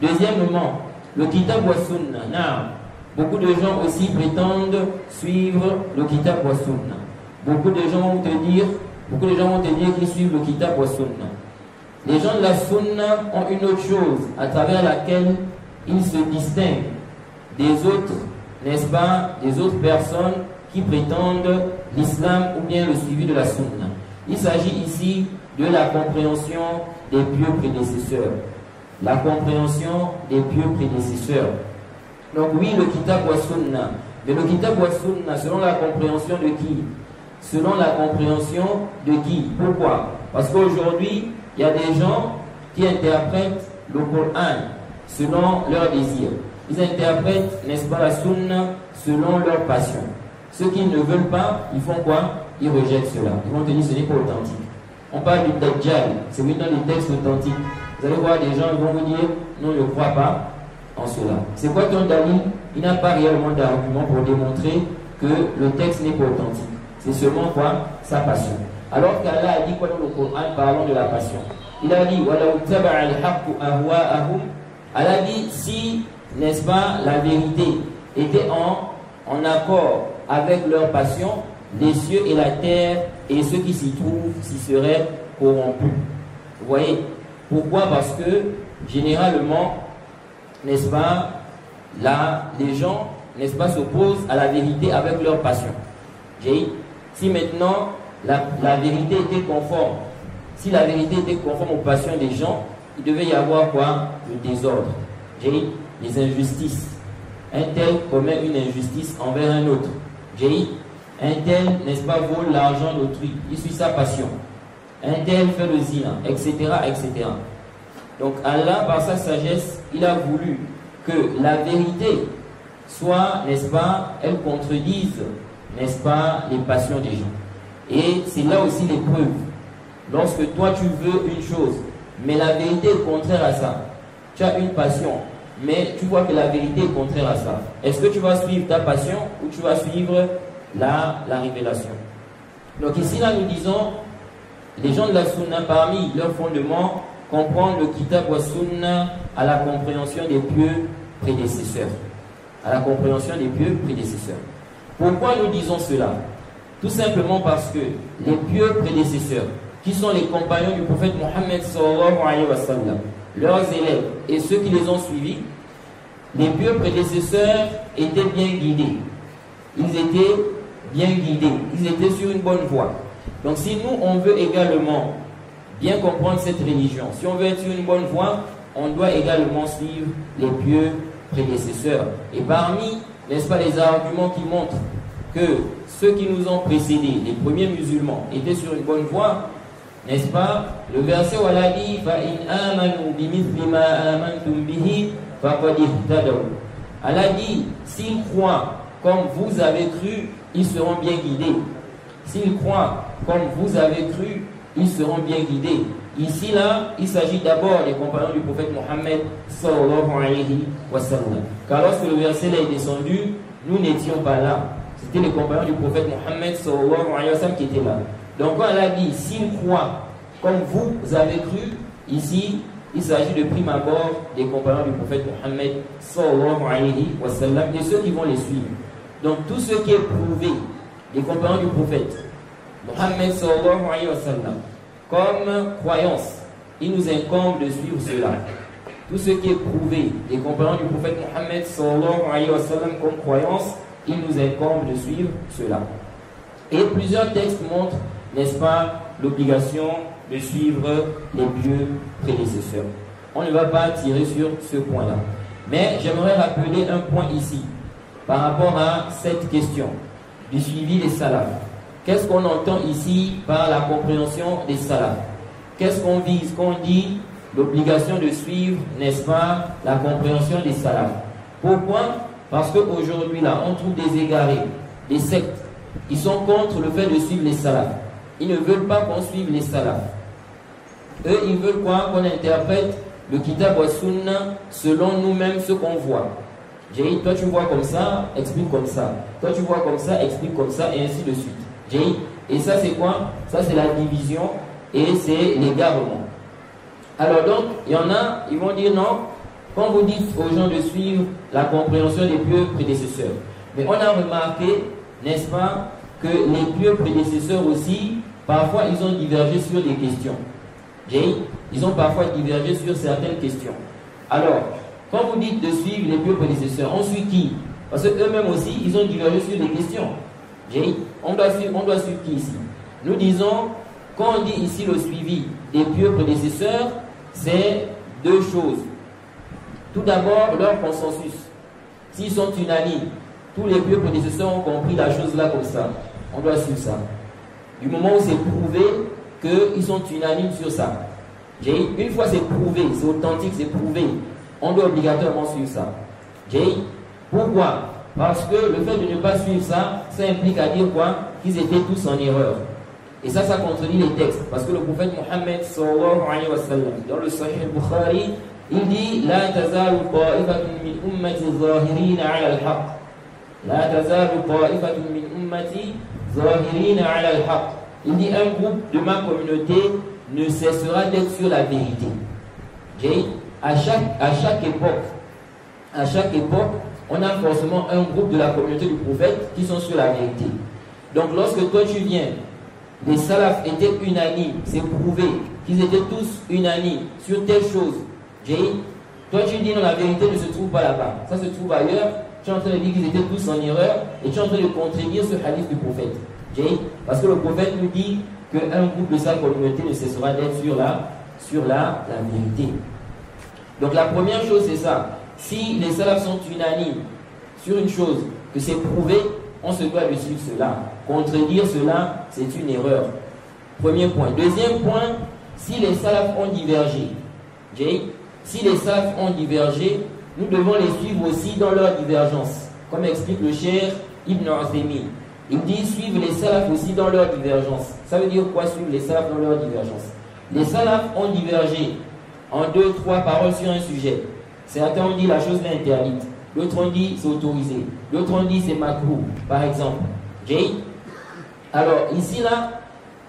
Deuxièmement, le kitab wa sunna. Non. Beaucoup de gens aussi prétendent suivre le kitab wa sunna. Beaucoup de gens vont te dire qu'ils suivent le kitab wa sunna. Les gens de la sunna ont une autre chose à travers laquelle ils se distinguent des autres, n'est-ce pas, des autres personnes qui prétendent l'islam ou bien le suivi de la sunna. Il s'agit ici de la compréhension des pieux prédécesseurs. La compréhension des pieux prédécesseurs. Donc oui, le kitab wa sunna. Mais le kitab wa sunna, selon la compréhension de qui? Selon la compréhension de qui? Pourquoi? Parce qu'aujourd'hui, il y a des gens qui interprètent le Coran selon leur désir. Ils interprètent, n'est-ce pas, la sunna selon leur passion. Ceux qui ne veulent pas, ils font quoi? Ils rejettent cela. Ils vont te dire que ce n'est pas authentique. On parle du Dajjal, c'est oui dans les textes authentiques. Vous allez voir des gens qui vont vous dire, non, je ne crois pas en cela. C'est quoi ton dalil? Il n'a pas réellement d'argument pour démontrer que le texte n'est pas authentique. C'est seulement quoi? Sa passion. Alors qu'Allah a dit quoi dans le Coran parlant de la passion? Il a dit, Allah a dit, si, n'est-ce pas, la vérité était en accord avec leur passion, les cieux et la terre et ceux qui s'y trouvent s'y seraient corrompus. Vous voyez? Pourquoi? Parce que généralement, n'est-ce pas, là, les gens, n'est-ce pas, s'opposent à la vérité avec leur passion. Si maintenant la vérité était conforme, si la vérité était conforme aux passions des gens, il devait y avoir quoi? Le désordre, les injustices. Un tel commet une injustice envers un autre. Un tel, n'est-ce pas, vole l'argent d'autrui, il suit sa passion. Un tel fait le zina, etc., etc. Donc Allah, par sa sagesse, il a voulu que la vérité soit, n'est-ce pas, elle contredise, n'est-ce pas, les passions des gens. Et c'est là aussi l'épreuve. Lorsque toi tu veux une chose, mais la vérité est contraire à ça. Tu as une passion, mais tu vois que la vérité est contraire à ça. Est-ce que tu vas suivre ta passion ou tu vas suivre la révélation? Donc ici, là, nous disons, les gens de la sunna, parmi leurs fondements, comprendre le kitab wa sunna à la compréhension des pieux prédécesseurs. À la compréhension des pieux prédécesseurs. Pourquoi nous disons cela? Tout simplement parce que les pieux prédécesseurs, qui sont les compagnons du prophète Mohammed sallallahu alayhi wa sallam, leurs élèves et ceux qui les ont suivis, les pieux prédécesseurs étaient bien guidés. Ils étaient bien guidés. Ils étaient sur une bonne voie. Donc si nous, on veut également bien comprendre cette religion, si on veut être sur une bonne voie, on doit également suivre les pieux prédécesseurs. Et parmi, n'est-ce pas, les arguments qui montrent que ceux qui nous ont précédés, les premiers musulmans, étaient sur une bonne voie, n'est-ce pas, le verset où Allah dit فَإِنْ آمَنُوا بِمِثْلِ مَا آمَنْتُمْ بِهِ فَقَدِ اهْتَدَوْا. Allah dit, s'ils croient comme vous avez cru, ils seront bien guidés. S'ils croient comme vous avez cru, ils seront bien guidés. Ici, là, il s'agit d'abord des compagnons du prophète Mohammed sallallahu alayhi wa sallam. Car lorsque le verset là est descendu, nous n'étions pas là. C'était les compagnons du prophète Mohammed sallallahu alayhi wa sallam qui étaient là. Donc quand Allah dit, s'ils croient comme vous avez cru, ici, il s'agit de prime abord des compagnons du prophète Mohammed sallallahu alayhi wa sallam et ceux qui vont les suivre. Donc tout ce qui est prouvé des compagnons du prophète Mohammed sallallahu alayhi wa sallam comme croyance, il nous incombe de suivre cela. Tout ce qui est prouvé des compagnons du prophète Mohammed sallallahu alayhi wa sallam comme croyance, il nous incombe de suivre cela. Et plusieurs textes montrent, n'est-ce pas, l'obligation de suivre les pieux prédécesseurs. On ne va pas tirer sur ce point-là. Mais j'aimerais rappeler un point ici, par rapport à cette question du suivi des salafs. Qu'est-ce qu'on entend ici par la compréhension des salafs? Qu'est-ce qu'on vise quand on dit l'obligation de suivre, n'est-ce pas, la compréhension des salafs? Pourquoi? Parce qu'aujourd'hui, là, on trouve des égarés, des sectes. Ils sont contre le fait de suivre les salafs. Ils ne veulent pas qu'on suive les salafs. Eux, ils veulent quoi? Qu'on interprète le kitab wa sunna selon nous-mêmes ce qu'on voit. J'ai dit, toi tu vois comme ça, explique comme ça. Toi tu vois comme ça, explique comme ça, et ainsi de suite. J'ai dit, et ça c'est quoi? Ça c'est la division et c'est l'égarement. Alors donc, il y en a, ils vont dire non, quand vous dites aux gens de suivre la compréhension des pieux prédécesseurs, mais on a remarqué, n'est-ce pas, que les pieux prédécesseurs aussi, parfois ils ont divergé sur des questions. Ils ont parfois divergé sur certaines questions. Alors, quand vous dites de suivre les pieux prédécesseurs, on suit qui? Parce qu'eux-mêmes aussi, ils ont divergé sur des questions. On doit suivre qui ici? Nous disons, quand on dit ici le suivi des pieux prédécesseurs, c'est deux choses. Tout d'abord, leur consensus. S'ils sont unanimes, tous les pieux prédécesseurs ont compris la chose là comme ça. On doit suivre ça. Du moment où c'est prouvé qu'ils sont unanimes sur ça. Une fois c'est prouvé, c'est authentique, c'est prouvé, on doit obligatoirement suivre ça. Pourquoi? Parce que le fait de ne pas suivre ça, ça implique à dire quoi? Qu'ils étaient tous en erreur. Et ça contredit les textes. Parce que le prophète Mohammed sallallahu alayhi wa sallam, dans le Sahih al-Bukhari, il dit La tazalu ta'ifatun min ummati zahirina ala al-haq. La tazalu ta'ifatun min ummati zahirina ala al-haq. Il dit un groupe de ma communauté ne cessera d'être sur la vérité. À chaque époque, on a forcément un groupe de la communauté du prophète qui sont sur la vérité. Donc lorsque toi tu viens, les salafs étaient unanimes, c'est prouvé qu'ils étaient tous unanimes sur telle chose. Toi tu dis non, la vérité ne se trouve pas là-bas, ça se trouve ailleurs. Tu es en train de dire qu'ils étaient tous en erreur et tu es en train de contredire ce hadith du prophète. Parce que le prophète nous dit qu'un groupe de sa communauté ne cessera d'être sur la vérité. Donc la première chose c'est ça. Si les salafs sont unanimes sur une chose, que c'est prouvé, on se doit de suivre cela. Contredire cela, c'est une erreur. Premier point. Deuxième point, si les salafs ont divergé, si les salafs ont divergé, nous devons les suivre aussi dans leur divergence. Comme explique le Cheikh Ibn Uthaymin. Il dit suivre les salafs aussi dans leur divergence. Ça veut dire quoi suivre les salafs dans leur divergence? Les salafs ont divergé en 2-3 paroles sur un sujet. Certains ont dit la chose est interdite. D'autres ont dit c'est autorisé. D'autres ont dit c'est makruh, par exemple. Alors ici là,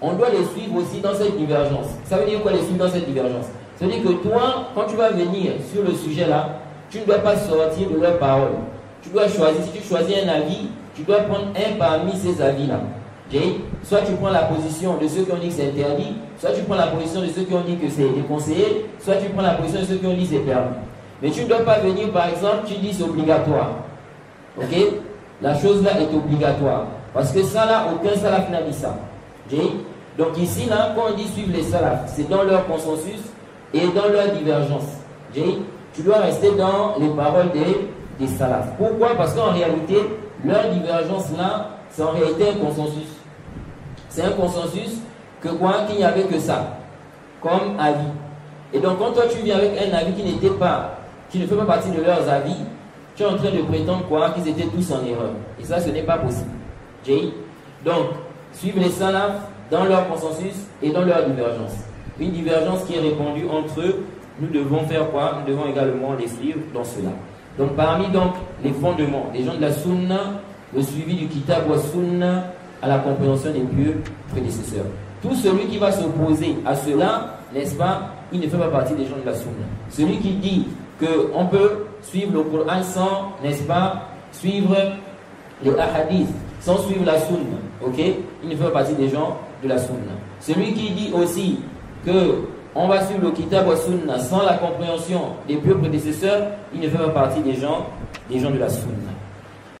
on doit les suivre aussi dans cette divergence. Ça veut dire quoi les suivre dans cette divergence? Ça veut dire que toi, quand tu vas venir sur le sujet là, tu ne dois pas sortir de leurs paroles. Tu dois choisir, si tu choisis un avis, tu dois prendre un parmi ces avis-là. Soit tu prends la position de ceux qui ont dit que c'est interdit, soit tu prends la position de ceux qui ont dit que c'est déconseillé, soit tu prends la position de ceux qui ont dit que c'est permis. Mais tu ne dois pas venir, par exemple, tu dis c'est obligatoire. Ok? La chose là est obligatoire. Parce que ça là, aucun salaf n'a dit ça. Donc ici là, quand on dit suivre les salafs, c'est dans leur consensus et dans leur divergence. Tu dois rester dans les paroles des salafs. Pourquoi? Parce qu'en réalité, leur divergence là, c'est en réalité un consensus. C'est un consensus que quoi? Qu'il n'y avait que ça, comme avis. Et donc quand toi tu viens avec un avis qui ne fait pas partie de leurs avis, tu es en train de prétendre quoi? Qu'ils étaient tous en erreur. Et ça, ce n'est pas possible. Donc, suivre les salafs dans leur consensus et dans leur divergence. Une divergence qui est répandue entre eux, nous devons faire quoi? Nous devons également les suivre dans cela. Donc parmi donc les fondements des gens de la sunna, le suivi du kitab wa sunna à la compréhension des pieux prédécesseurs. Tout celui qui va s'opposer à cela, n'est-ce pas, il ne fait pas partie des gens de la sunna. Celui qui dit qu'on peut suivre le Coran sans, n'est-ce pas, suivre les hadiths, sans suivre la sunna, ok, il ne fait pas partie des gens de la sunna. Celui qui dit aussi que on va suivre le kitab wa sunna sans la compréhension des pieux prédécesseurs, il ne fait pas partie des gens de la sunna.